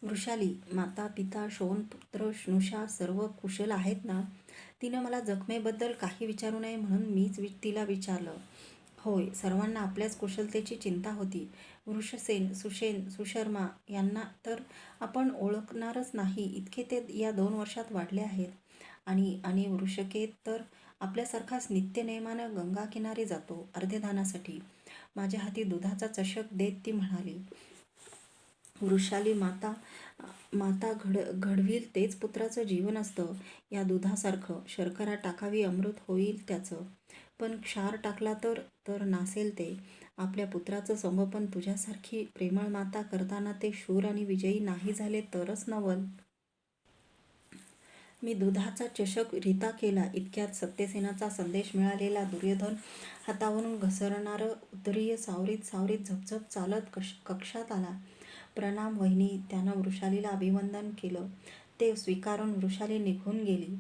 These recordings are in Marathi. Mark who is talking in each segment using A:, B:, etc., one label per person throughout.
A: वृषाली, माता पिता शोण पुत्र स्नुषा सर्व कुशल आहेत ना? तिनं मला जखमेबद्दल काही विचारू नये म्हणून मीच तिला विचारलं. होय, सर्वांना आपल्याच कुशलतेची चिंता होती. वृषसेन, सुषेण, सुशर्मा यांना तर आपण ओळखणारच नाही इतके ते या 2 वर्षात वाढले आहेत. आणि आणि वृषकेत तर आपल्यासारखाच नित्यनेमानं गंगाकिनारी जातो अर्ध्यदानासाठी. माझ्या हाती दुधाचा चषक देत ती म्हणाली, वृषाली माता माता घडवील तेच पुत्राचं जीवन असतं. या दुधासारखं शर्करा टाकावी अमृत होईल त्याचं. पण क्षार टाकला तर नासेल ते. आपल्या पुत्राचं संगोपन तुझ्यासारखी प्रेमळ माता करताना ते शूर आणि विजयी नाही झाले तरच नवल. मी दुधाचा चषक रिता केला. इतक्यात सत्यसेनाचा संदेश मिळालेला दुर्योधन हातावरून घसरणारं उतरीय सावरीत सावरीत झपझप चालत कक्षात आला. प्रणाम वहिनी. त्यानं वृषालीला अभिवंदन केलं. ते स्वीकारून वृषाली निघून गेली.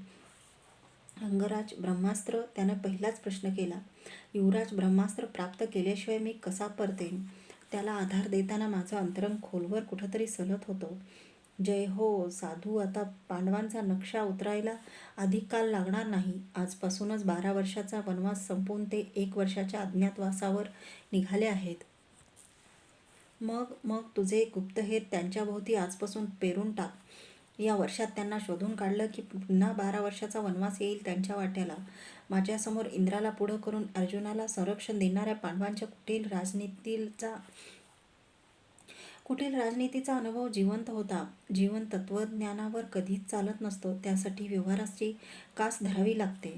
A: अंगराज ब्रह्मास्त्र, त्यानं पहिलाच प्रश्न केला. युवराज ब्रह्मास्त्र प्राप्त केल्याशिवाय मी कसा परतेन? त्याला आधार देताना माझं अंतरंग खोलवर कुठंतरी सलत होतं. जय हो साधू, आता पांडवांचा नक्षा उतरायला अधिक काल लागणार नाही. आजपासूनच 12 वर्षाचा वनवास संपवून ते 1 वर्षाच्या अज्ञातवासावर निघाले आहेत. मग तुझे गुप्तहेर त्यांच्याभोवती आजपासून पेरून टाक. या वर्षात त्यांना शोधून काढलं की पुन्हा 12 वर्षाचा वनवास येईल त्यांच्या वाट्याला. माझ्यासमोर इंद्राला पुढं करून अर्जुनाला संरक्षण देणाऱ्या पांडवांच्या कुटील राजनीतीचा अनुभव जिवंत होता. जीवन तत्त्वज्ञानावर कधीच चालत नसतं. त्यासाठी व्यवहाराची कास धरावी लागते.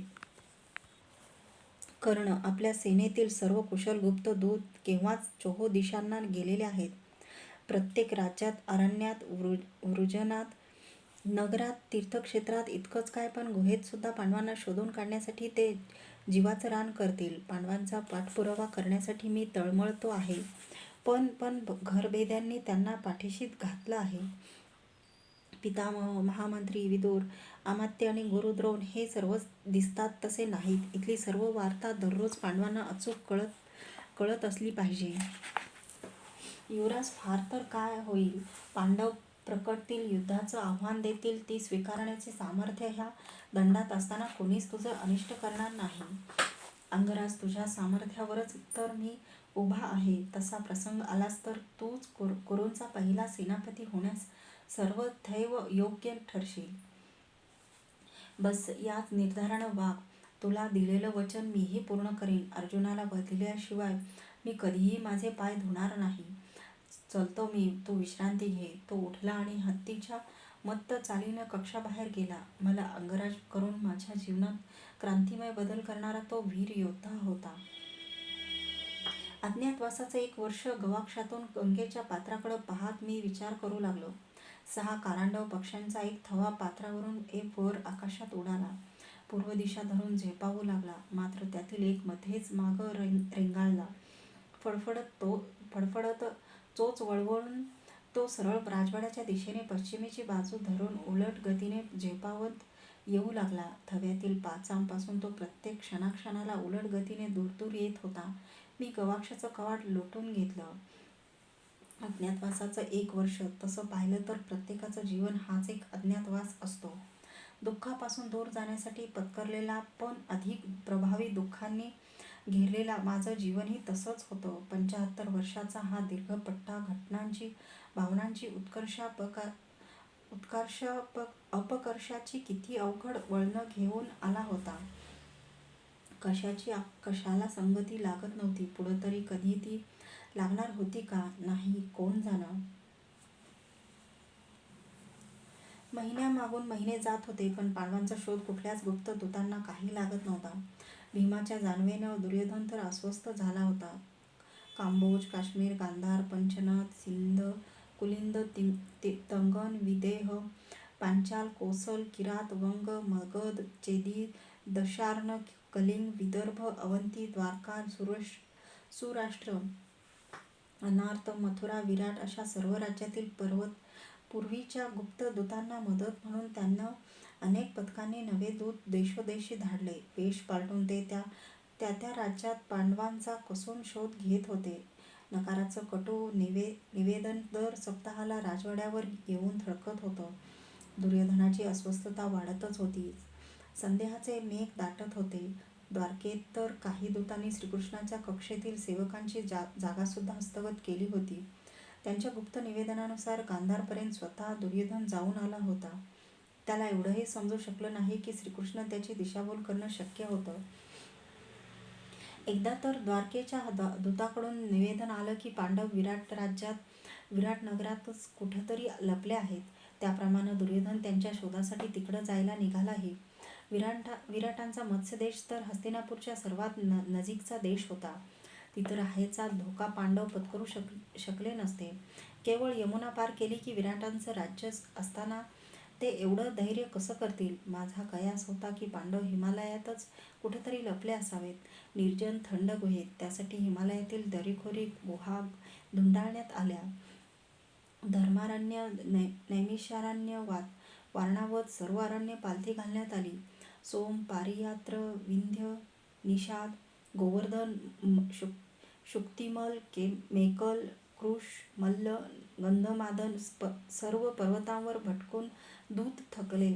A: कर्ण, आपल्या सेनेतील सर्व कुशल गुप्त दूत केव्हाच चोहो दिशांना गेलेले आहेत. प्रत्येक राज्यात, अरण्यात, वृजनात, नगरात, तीर्थक्षेत्रात, इतकंच काय पण गुहेत सुद्धा पांडवांना शोधून काढण्यासाठी ते जीवाचं रान करतील. पांडवांचा पाठपुरावा करण्यासाठी मी तळमळतो आहे. पण घरभेद्यांनी त्यांना पाठीशी घातलं आहे. पितामह, महामंत्री, विदुर, अमात्य आणि गुरुद्रोण हे सर्वच दिसतात तसे नाहीत. इथली सर्व वार्ता दररोज पांडवांना अचूक कळत असली पाहिजे. युवराज, फार तर काय होईल, पांडव प्रकटतील, युद्धाचं आव्हान देतील, ती स्वीकारण्याचे सामर्थ्य ह्या दंडात असताना कोणीच तुझं अनिष्ट करणार नाही. अंगराज, तुझ्या सामर्थ्यावरच तर मी उभा आहे. तसा प्रसंग आलाच तर तूच कुरूंचा पहिला सेनापती होण्यास सर्वथैव योग्य ठरशील. बस, याच निर्धारानं वाग. तुला दिलेलं वचन मीही पूर्ण करीन. अर्जुनाला बदलल्याशिवाय मी कधीही माझे पाय धुणार नाही. चलतो मी, तू विश्रांती घे. तो उठला आणि हत्तीच्या मत्त चालीनं कक्षाबाहेर गेला. मला अंगराज करून माझ्या जीवनात क्रांतिमय बदल करणारा तो वीर योद्धा होता. अज्ञातवासाचं 1 वर्ष गवाक्षातून गंगेच्या पात्राकडं पाहत मी विचार करू लागलो. 6 कारांडव पक्ष्यांचा एक थवा पात्रावरून वर आकाशात उडाला. पूर्व दिशा धरून झेपावू लागला. मात्र त्यातील एक मध्येच मागं रेंगाळला. फडफडत चोच वळवळून तो सरळ राजवाड्याच्या दिशेने पश्चिमेची बाजू धरून उलट गतीने झेपावत येऊ लागला. थव्यातील पाचांपासून तो प्रत्येक क्षणाक्षणाला उलट गतीने दूर येत होता. मी गवाक्षाचं कवाट लोटून घेतलं. अज्ञातवासाचं 1 वर्ष, तसं पाहिलं तर प्रत्येकाचं जीवन हाच एक अज्ञातवास असतो. दुःखापासून दूर जाण्यासाठी पत्करलेला पण अधिक प्रभावी दुःखांनी घेरलेला माझं जीवनही तसंच होतं. 75 वर्षाचा हा दीर्घ पट्टा घटनांची, भावनांची अपकर्षाची किती अवघड वळणं घेऊन आला होता. कशाला संगती लागत नव्हती. पुढं तरी कधी ती लागणार होती का? नाही, कोण जाणं. महिन्यामागून महिने जात होते, पण पांडवांचा शोध कुठल्याच गुप्त दूतांना काही लागत नव्हता. भीमाच्या जाणवेनं दुर्योधन तर अस्वस्थ झाला होता. कांबोज, काश्मीर, गांधार, पंचनद, सिंध, कुलिंद, तंगन, विदेह, पांचाल, कोसल, किरात, वंग, मगध, चेदी, दशार्ण, कलिंग, विदर्भ, अवंती, द्वारका, सुराष्ट्र, अनार्त, मथुरा, विराट अशा सर्व राज्यातील पूर्वीच्या गुप्त दूतांना मदत म्हणून त्यानं अनेक पथकांनी नवे दूत देशोदेशी धाडले. वेश पालटून ते त्या राज्यात पांडवांचा कसून शोध घेत होते. नकाराचं कटू निवेदन दर सप्ताहाला राजवाड्यावर येऊन थडकत होतं. दुर्योधनाची अस्वस्थता वाढतच होती. संदेहाचे मेघ दाटत होते. द्वारकेत तर काही दूतांनी श्रीकृष्णाच्या कक्षेतील सेवकांची जागासुद्धा हस्तगत केली होती. त्यांच्या गुप्त निवेदनानुसार गांधारपर्यंत स्वतः दुर्योधन जाऊन आला होता. त्याला एवढंही समजू शकलं नाही की श्रीकृष्ण त्याची दिशाभूल करणं शक्य होतं. एकदा तर द्वारकेच्या दूताकडून निवेदन आलं की पांडव विराट नगरातच कुठंतरी लपले आहेत. त्याप्रमाणे दुर्योधन त्यांच्या शोधासाठी तिकडं जायला निघालाही. विराटांचा मत्स्यदेश तर हस्तिनापूरच्या सर्वात नजीकचा देश होता. तिथं राहायचा धोका पांडव पत्करू शकले नसते. केवळ यमुना पार केली की विराटांचं राज्य असताना ते एवढं धैर्य कसं करतील? माझा कयास होता की पांडव हिमालयातच कुठेतरी लपले असावेत, निर्जन थंड गुहेत. त्यासाठी हिमालयातील दरीखोरी गुहा धुंडाळण्यात आल्या. धर्मारण्य, नैमिषारण्य, वारणावत सर्व अरण्य पालथी घालण्यात आली. सोम, पारियात्र, विंध्य, निषाद, गोवर्धन, शुक्तिमल, मेकल, कृश, मल्ल, गंधमादन सर्व पर्वतांवर भटकून दूत थकले.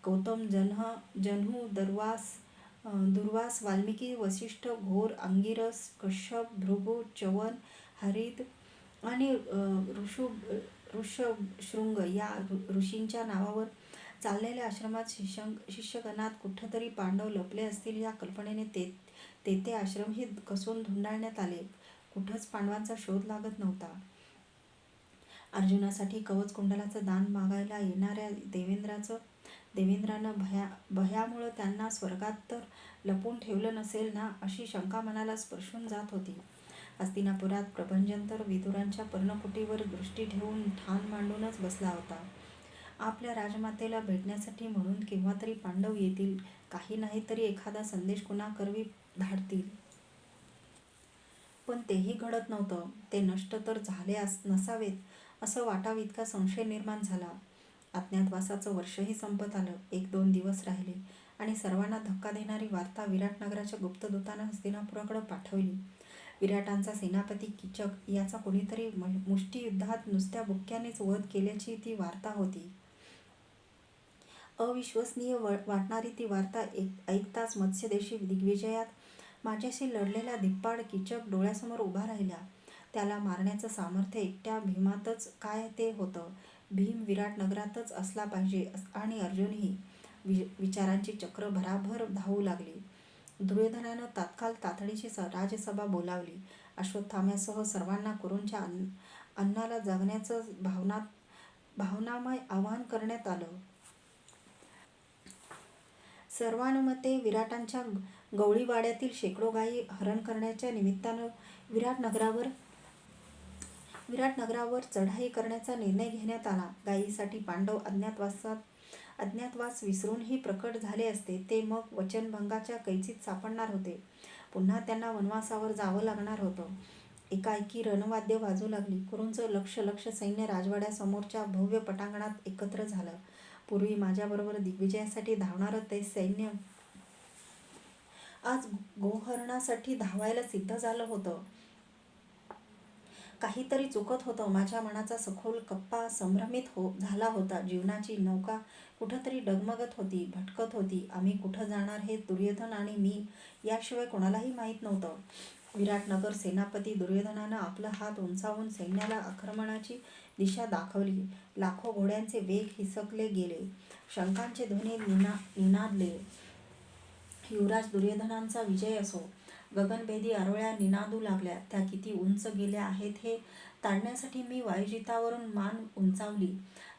A: गौतम, जन्हू, दुर्वास, वाल्मिकी, वसिष्ठ, घोर, अंगिरस, कश्यप, भृगु, च्यवन, हरित आणि ऋषशृंग या ऋषींच्या नावावर चाललेल्या आश्रमात शिष्यगणात कुठंतरी पांडव लपले असतील या कल्पनेने ते आश्रमही कसून धुंडाळण्यात आले. कुठंच पांडवांचा शोध लागत नव्हता. अर्जुनासाठी कवच कुंडलाचं दान मागायला येणाऱ्या देवेंद्रानं भयामुळं त्यांना स्वर्गात तर लपवून ठेवलं नसेल ना, अशी शंका मनाला स्पर्शून जात होती. हस्तिनापुरात प्रभंजन तर विदुरांच्या पर्णकुटीवर दृष्टी ठेवून ठाण मांडूनच बसला होता. आपल्या राजमातेला भेटण्यासाठी म्हणून केव्हा तरी पांडव येतील, काही नाही तरी एखादा संदेश कुणाकरवी धाडतील. पण तेही घडत नव्हतं. ते नष्ट तर झाले नसावेत असं वाटावं इतका संशय निर्माण झाला. अज्ञातवासाचं वर्षही संपत आलं. 1-2 दिवस राहिले आणि सर्वांना धक्का देणारी वार्ता विराटनगराच्या गुप्तदूतानं हस्तिनापुराकडे पाठवली. विराटांचा सेनापती कीचक याचा कोणीतरी मुष्टियुद्धात नुसत्या बुक्क्यानेच वध केल्याची ती वार्ता होती. अविश्वसनीय वाटणारी ती वार्ता ऐकताच मत्स्यदेशी दिग्विजयात माझ्याशी लढलेला धिप्पाड कीचक डोळ्यासमोर उभा राहिला. त्याला मारण्याचं सामर्थ्य एकट्या भीमातच काय ते होतं. भीम विराट नगरातच असला पाहिजे आणि अर्जुनही. विचारांची चक्र भराभर धावू लागली. दुर्योधनानं तात्काळ तातडीची राजसभा बोलावली. अश्वत्थाम्यासह सर्वांना कुरूंच्या अन्नाला जगण्याचं भावनामय आवाहन करण्यात आलं. सर्वानुमते विराटांच्या गवळीवाड्यातील शेकडो गायी हरण करण्याच्या निमित्तानं विराट नगरावर चढाई करण्याचा निर्णय घेण्यात आला. गायीसाठी पांडव अज्ञातवास विसरूनही प्रकट झाले असते. ते मग वचनभंगाच्या कैचीत सापडणार होते. पुन्हा त्यांना वनवासावर जावं लागणार होतं. एकाएकी रणवाद्य वाजू लागली. कुरूंचं लक्ष सैन्य राजवाड्यासमोरच्या भव्य पटांगणात एकत्र झालं. पूर्वी माझ्याबरोबर दिग्विजयासाठी धावणारं ते सैन्य आज गोहरणासाठी धावायला सिद्ध झालं होतं. काहीतरी चुकत होतं. माझ्या मनाचा सखोल कप्पा संभ्रमित झाला होता. जीवनाची नौका कुठंतरी डगमगत होती, भटकत होती. आम्ही कुठं जाणार हे दुर्योधन आणि मी याशिवाय कोणालाही माहीत नव्हतं. विराटनगर सेनापती दुर्योधनानं आपला हात उंचावून सैन्याला आक्रमणाची दिशा दाखवली. लाखो घोड्यांचे वेग हिसकले गेले. शंखांचे ध्वनी निनादले. युवराज दुर्योधनांचा विजय असो. गगनभेदी आरोळ्या निनादू लागल्या. त्या किती उंच गेल्या आहेत हे ताडण्यासाठी मी वायुजितावरून मान उंचावली.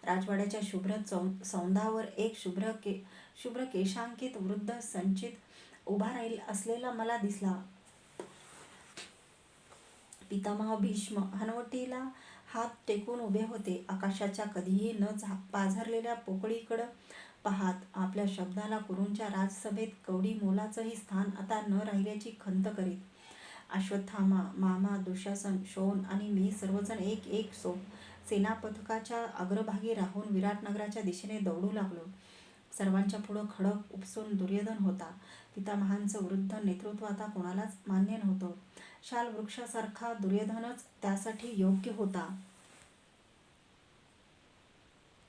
A: राजवाड्याच्या शुभ्र सौंधावर एक शुभ्र केशांकित वृद्ध संचित उभा राहील असलेला मला दिसला. पितामह भीष्म हनवटीला हात टेकून उभे होते. आकाशाच्या कधीही न पाझरलेल्या पोकळीकडं पाहात. आपल्या शब्दाला कुरूंच्या राजसभेत कवडी मोलाचंही स्थान आता न राहिल्याची खंत करीत. अश्वत्थामा, मामा, दुःशासन, शोण आणि मी सर्वजण एक सेनापथकाच्या अग्रभागी राहून विराटनगराच्या दिशेने दौडू लागलो. सर्वांच्या पुढं खडक उपसून दुर्योधन होता. पितामहांचं वृद्ध नेतृत्व आता कोणालाच मान्य नव्हतं. शाल वृक्षासारखा दुर्योधनच त्यासाठी योग्य होता.